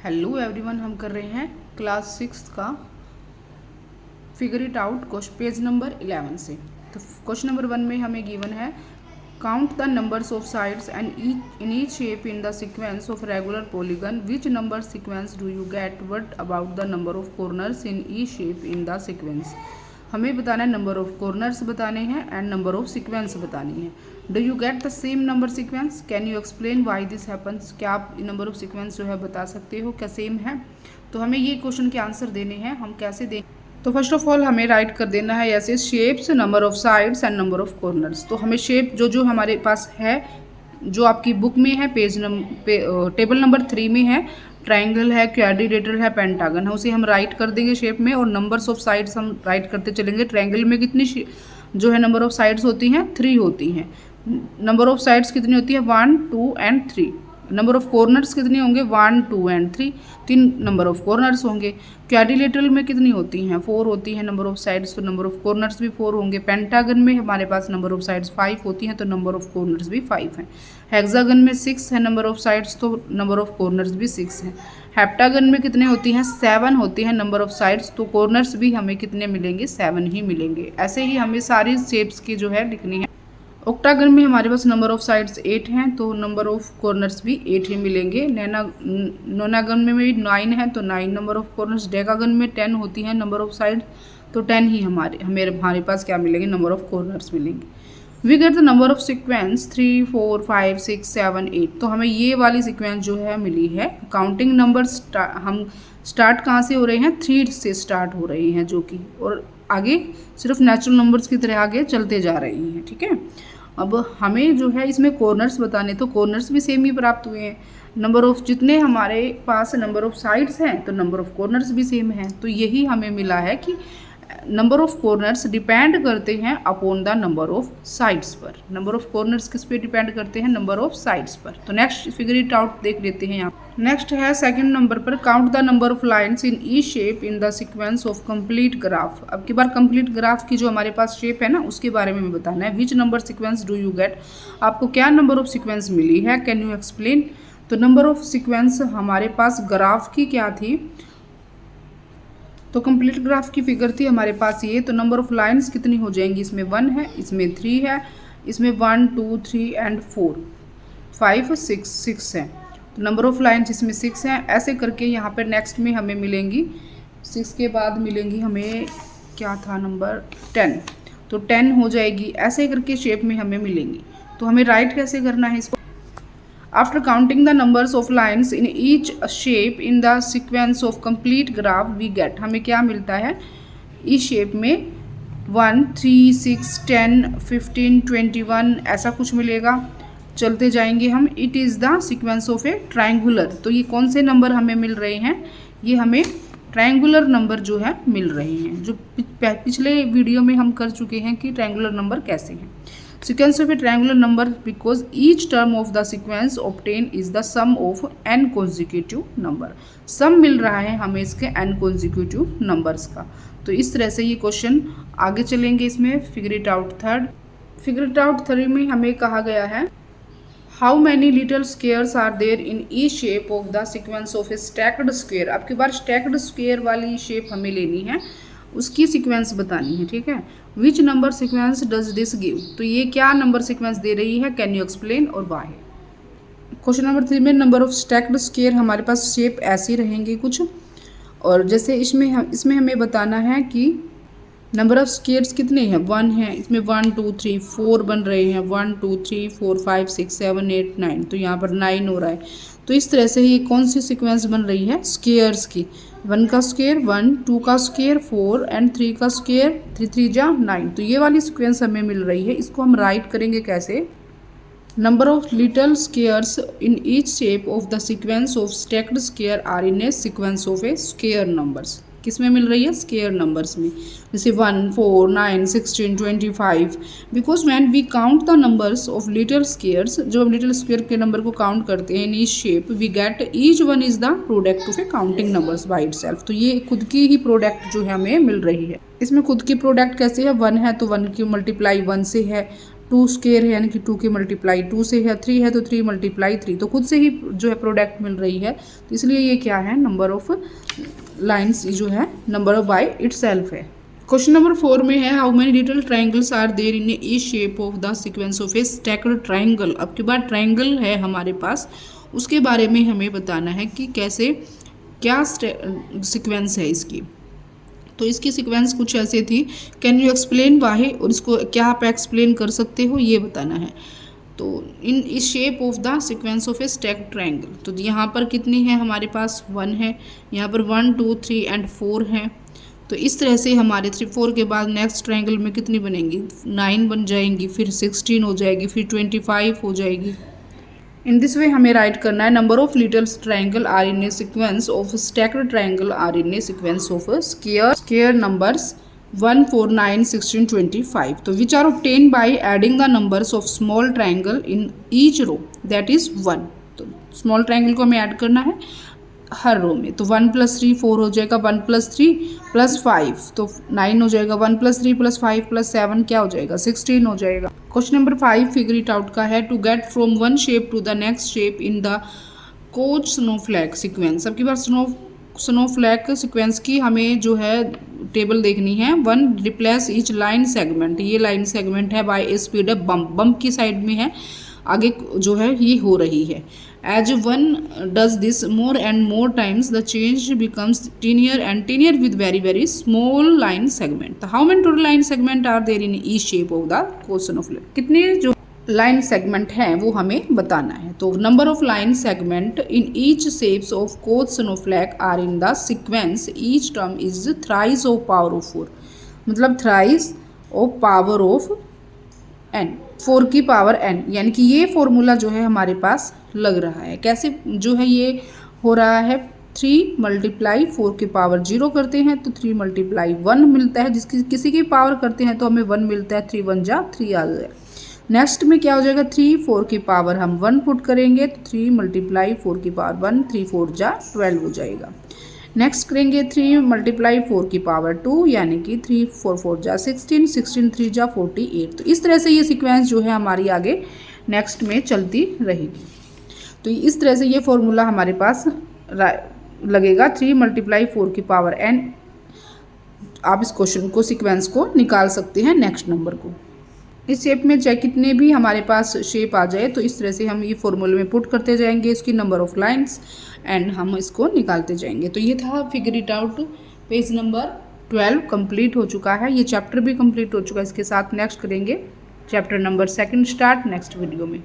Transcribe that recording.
Hello everyone, हम कर रहे हैं क्लास 6 का figure it out page number 11 से। तो क्वेश्चन नंबर 1 में हमें गिवन है count the numbers of sides and in each shape in the sequence of regular polygon which number sequence do you get what about the number of corners in each shape in the sequence. हमें बताना है number of corners बताने हैं and number of sequence बतानी है। Do you get the same number sequence, can you explain why this happens. क्या आप number of sequence जो है बता सकते हो क्या सेम है। तो हमें ये क्वेश्चन के आंसर देने हैं। हम कैसे दें, तो फर्स्ट ऑफ ऑल हमें राइट कर देना है ऐसे shapes, number of sides and number of corners. तो हमें शेप जो हमारे पास है, जो आपकी बुक में है टेबल नंबर 3 में है, ट्रायंगल है, क्वाड्रिलेटरल है, पेंटागन है, उसे हम राइट कर देंगे शेप में। और नंबर्स ऑफ साइड्स हम राइट करते चलेंगे। ट्रायंगल में कितनी जो है नंबर ऑफ साइड्स होती हैं 3 होती हैं। नंबर ऑफ साइड्स कितनी होती है 1, 2 एंड 3। नंबर ऑफ कॉर्नर्स कितने होंगे 1, 2 एंड 3। 3 नंबर ऑफ कॉर्नर्स होंगे। क्वाड्रिलेटरल में कितनी होती हैं 4 होती हैं नंबर ऑफ साइड्स, तो नंबर ऑफ कॉर्नर्स भी 4 होंगे। पेंटागन में हमारे पास नंबर ऑफ साइड्स 5 होती हैं, तो नंबर ऑफ कॉर्नर्स भी 5 हैं। हेक्सागन में 6 है नंबर ऑफ साइड्स, तो नंबर ऑफ कॉर्नर्स भी 6 हैं। हेप्टागन में कितने होती हैं 7 होती हैं नंबर ऑफ साइड्स, तो कॉर्नर्स भी हमें कितने मिलेंगे 7 ही मिलेंगे। ऐसे ही हमें सारी शेप्स की जो है लिखनी है। ऑक्टागन में हमारे पास नंबर ऑफ साइड्स 8 हैं, तो नंबर ऑफ कॉर्नर्स भी 8 ही मिलेंगे। नोनागन में भी 9 है, तो 9 नंबर ऑफ कॉर्नर्स। डेकागन में 10 होती हैं नंबर ऑफ साइड, तो 10 ही हमारे पास क्या मिलेंगे नंबर ऑफ कॉर्नर्स मिलेंगे। We get the number of sequence 3, 4, 5, 6, 7, 8। तो हमें ये वाली सीक्वेंस जो है मिली है। काउंटिंग नंबर हम स्टार्ट कहाँ से हो रहे हैं 3 से स्टार्ट हो रहे हैं, जो कि और आगे सिर्फ नेचुरल नंबर्स की तरह आगे चलते जा रहे हैं। ठीक है, अब हमें जो है इसमें कॉर्नर्स बताने, तो कॉर्नर्स भी सेम ही प्राप्त हुए हैं। नंबर ऑफ जितने हमारे पास नंबर ऑफ साइड्स हैं, तो नंबर ऑफ कॉर्नर्स भी सेम हैं। तो यही हमें मिला है कि नंबर ऑफ कॉर्नर्स डिपेंड करते हैं upon the number of sides पर। नंबर ऑफ कॉर्नर्स किस पे डिपेंड करते हैं नंबर ऑफ साइड्स पर। तो नेक्स्ट फिगर इट आउट देख लेते हैं यहाँ। नेक्स्ट है सेकंड नंबर पर count the number of lines in each shape in the sequence of complete graph. अब की बार कंप्लीट ग्राफ की जो हमारे पास शेप है ना, उसके बारे में बताना है। Which number sequence do you get, आपको क्या नंबर ऑफ सीक्वेंस मिली है, कैन यू एक्सप्लेन। तो नंबर ऑफ सीक्वेंस हमारे पास ग्राफ की क्या थी, तो कंप्लीट ग्राफ की फिगर थी हमारे पास ये। तो नंबर ऑफ लाइंस कितनी हो जाएंगी, इसमें 1 है, इसमें 3 है, इसमें 1, 2, 3 एंड 4, 5, 6 है। तो नंबर ऑफ लाइंस इसमें 6 हैं। ऐसे करके यहाँ पर नेक्स्ट में हमें मिलेंगी 6 के बाद मिलेंगी हमें क्या था नंबर 10, तो 10 हो जाएगी। ऐसे करके शेप में हमें मिलेंगी। तो हमें राइट कैसे करना है इसको। After counting the numbers of lines in each shape in the sequence of complete graph, we get, हमें क्या मिलता है इस शेप में 1, 3, 6, 10, 15, 21 ऐसा कुछ मिलेगा। चलते जाएंगे हम। It is the sequence of A triangular. तो ये कौन से नंबर हमें मिल रहे हैं, ये हमें ट्रायंगुलर नंबर जो है मिल रहे हैं, जो पिछले वीडियो में हम कर चुके हैं कि ट्रायंगुलर नंबर कैसे हैं। Sequence of a triangular number because each term of the sequence obtained is the sum of n consecutive number। सम मिल रहा है हमें इसके n consecutive numbers का। तो इस तरह से ये क्वेश्चन आगे चलेंगे इसमें। फिगर इट आउट थर्ड में हमें कहा गया है how many little squares are there in each shape of the sequence of a stacked square. अब की बार स्टैक्ड स्क्वेयर वाली शेप हमें लेनी है, उसकी सीक्वेंस बतानी है। ठीक है, which number sequence does this give, तो ये क्या नंबर सीक्वेंस दे रही है, कैन यू एक्सप्लेन और वाई। क्वेश्चन नंबर 3 में नंबर ऑफ स्टैक्ड स्क्वेयर हमारे पास शेप ऐसी रहेंगे कुछ, और जैसे इसमें हमें बताना है कि नंबर ऑफ स्क्वेयर्स कितने हैं 1 है, इसमें 1, 2, 3, 4 बन रहे हैं, 1, 2, 3, 4, 5, 6, 7, 8, 9, तो यहाँ पर 9 हो रहा है। तो इस तरह से ये कौन सी सीक्वेंस बन रही है स्क्वेयर्स की। 1 का स्क्वेयर 1, 2 का स्क्वेयर 4 एंड 3 का स्क्वेयर 3, 3 जा 9। तो ये वाली सीक्वेंस हमें मिल रही है। इसको हम राइट करेंगे कैसे, number of little squares in each shape of the sequence of stacked square are in a sequence of a square numbers. किस में मिल रही है स्क्वेयर नंबर्स में, जैसे 1, 4, 9, 16, 25। Because when we count the numbers of little squares, जब हम little square के number को काउंट करते हैं in each shape, we get each one is the product of a counting numbers by itself. तो ये खुद की ही प्रोडक्ट जो है हमें मिल रही है। इसमें खुद की प्रोडक्ट कैसे है, 1 है तो 1 की मल्टीप्लाई 1 से है, 2 स्क्वायर है यानी कि 2 के मल्टीप्लाई 2 से है, 3 है तो 3 मल्टीप्लाई 3, तो खुद से ही जो है प्रोडक्ट मिल रही है, तो इसलिए ये क्या है, नंबर ऑफ लाइन्स जो है नंबर ऑफ बाय इटसेल्फ है। क्वेश्चन नंबर 4 में है how many little triangles are there in a shape of the sequence of a stacked triangle. अब के बाद ट्राइंगल है हमारे पास, उसके बारे में हमें बताना है कि कैसे क्या सीक्वेंस है इसकी। तो इसकी सीक्वेंस कुछ ऐसे थी, कैन यू एक्सप्लेन वाही, और इसको क्या आप एक्सप्लेन कर सकते हो ये बताना है। तो इन इस shape of the sequence of a stacked triangle, तो यहाँ पर कितनी है हमारे पास 1 है, यहाँ पर 1 2 3 एंड 4 है। तो इस तरह से हमारे 3 4 के बाद नेक्स्ट ट्राइंगल में कितनी बनेंगी, 9 बन जाएंगी, फिर 16 हो जाएगी, फिर 25 हो जाएगी। इन दिस वे हमें राइट करना है number of little triangle are in a sequence of stacked triangle are in a sequence of square numbers 1 4 9 16 25, तो which are obtain by adding the numbers of small triangle in each row that is 1। तो small triangle को हमें add करना है हर रो में, तो 1 + 3 4 हो जाएगा, 1 + 3 + 5 तो 9 हो जाएगा, 1 + 3 + 5 + 7 क्या हो जाएगा, 16 हो जाएगा। Question number 5 figure it out का है, to get from one shape to the next shape in the Koch snowflake sequence. अब की बार स्नोफ्लैक सीक्वेंस की हमें जो है टेबल देखनी है। 1 रिप्लेस ईच लाइन सेगमेंट, ये लाइन सेगमेंट है by a speed of bump की साइड में है, आगे जो है ये हो रही है। As one does this more and more times the change becomes tinier and tinier with very very small line segment. How many total line segment are there in each shape of the Koch snowflake, कितने जो line segment हैं वो हमें बताना है। तो number of line segment in each shapes of Koch snowflake are in the sequence each term is thrice of power of 4, मतलब thrice of power of n, 4 की पावर n, यानी कि ये फॉर्मूला जो है हमारे पास लग रहा है। कैसे जो है ये हो रहा है, 3 × 4 की पावर 0 करते हैं तो 3 × 1 मिलता है, जिसकी किसी की पावर करते हैं तो हमें 1 मिलता है, 3 1 जा 3 आ गया। नेक्स्ट में क्या हो जाएगा, 3 4 की पावर हम 1 पुट करेंगे तो 3 × 4 की पावर 1, 3 4 जा 12 हो जाएगा। नेक्स्ट करेंगे 3 × 4 की पावर 2, यानी कि 3 4 4 जा 16, 16 3 जा 48। तो इस तरह से ये सीक्वेंस जो है हमारी आगे नेक्स्ट में चलती रहेगी। तो इस तरह से ये फॉर्मूला हमारे पास लगेगा, 3 × 4 की पावर n। आप इस क्वेश्चन को सीक्वेंस को निकाल सकते हैं नेक्स्ट नंबर को। इस शेप में चाहे कितने भी हमारे पास शेप आ जाए तो इस तरह से हम ये फॉर्मूले में पुट करते जाएंगे इसकी नंबर ऑफ लाइंस एंड हम इसको निकालते जाएंगे। तो ये था figure it out, page number 12 complete हो चुका है, ये चैप्टर भी कंप्लीट हो चुका है। इसके साथ नेक्स्ट करेंगे chapter number 2 start next video में।